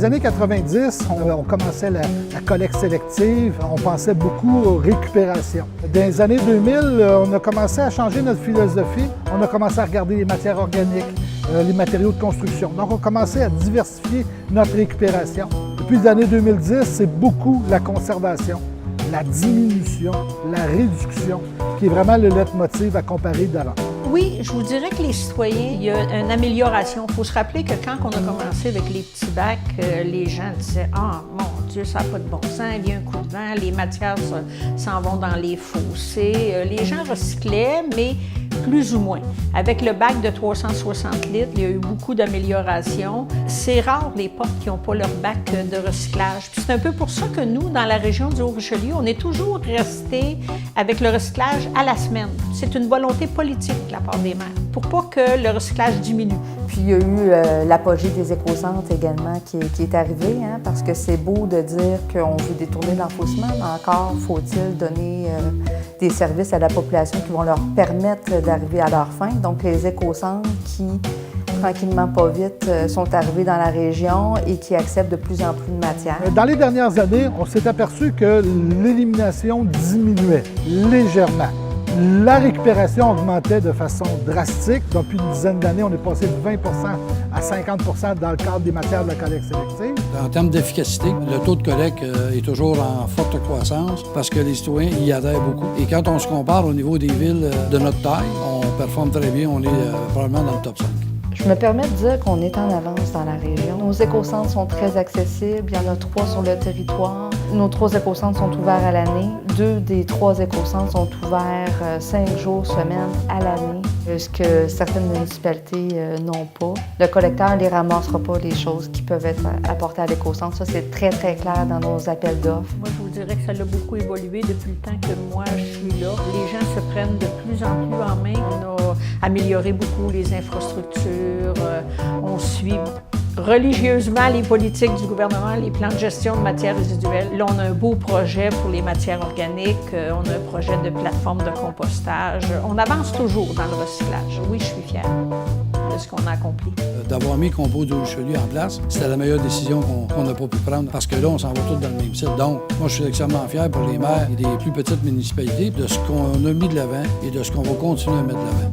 les années 90, on commençait la collecte sélective, on pensait beaucoup aux récupérations. Dans les années 2000, on a commencé à changer notre philosophie. On a commencé à regarder les matières organiques, les matériaux de construction. Donc, on a commencé à diversifier notre récupération. Depuis les années 2010, c'est beaucoup la conservation, la diminution, la réduction, qui est vraiment le leitmotiv à comparer d'avant. Oui, je vous dirais que les citoyens, il y a une amélioration. Il faut se rappeler que quand on a commencé avec les petits bacs, les gens disaient « Ah, mon Dieu, ça n'a pas de bon sens, il y a un coup de vent, les matières s'en vont dans les fossés. » Les gens recyclaient, mais plus ou moins. Avec le bac de 360 litres, il y a eu beaucoup d'améliorations. C'est rare les portes qui n'ont pas leur bac de recyclage. Puis c'est un peu pour ça que nous, dans la région du Haut-Richelieu, on est toujours resté avec le recyclage à la semaine. C'est une volonté politique de la part des maires, pour pas que le recyclage diminue. Puis il y a eu l'apogée des éco-centres également qui est arrivé, hein, parce que c'est beau de dire qu'on veut détourner l'enfouissement, mais encore faut-il donner des services à la population qui vont leur permettre d'arriver à leur fin. Donc les éco-centres qui, tranquillement pas vite, sont arrivés dans la région et qui acceptent de plus en plus de matière. Dans les dernières années, on s'est aperçu que l'élimination diminuait légèrement. La récupération augmentait de façon drastique. Depuis une dizaine d'années, on est passé de 20 à 50 dans le cadre des matières de la collecte sélective. En termes d'efficacité, le taux de collecte est toujours en forte croissance parce que les citoyens y adhèrent beaucoup. Et quand on se compare au niveau des villes de notre taille, on performe très bien, on est probablement dans le top 5. Je me permets de dire qu'on est en avance dans la région. Nos éco-centres sont très accessibles. Il y en a 3 sur le territoire. Nos 3 éco-centres sont ouverts à l'année. 2 des 3 éco-centres sont ouverts 5 jours semaine à l'année, ce que certaines municipalités n'ont pas. Le collecteur ne les ramassera pas les choses qui peuvent être apportées à l'éco-centre. Ça, c'est très, très clair dans nos appels d'offres. Moi, je vous dirais que ça a beaucoup évolué depuis le temps que moi, je suis là. Les gens se prennent de plus en plus en main. On a amélioré beaucoup les infrastructures. On suit religieusement les politiques du gouvernement, les plans de gestion de matières résiduelles. Là, on a un beau projet pour les matières organiques. On a un projet de plateforme de compostage. On avance toujours dans le recyclage. Oui, je suis fière de ce qu'on a accompli. D'avoir mis Compost du Richelieu en place, c'était la meilleure décision qu'on n'a pas pu prendre parce que là, on s'en va tous dans le même site. Donc, moi, je suis extrêmement fier pour les maires et des plus petites municipalités de ce qu'on a mis de l'avant et de ce qu'on va continuer à mettre de l'avant.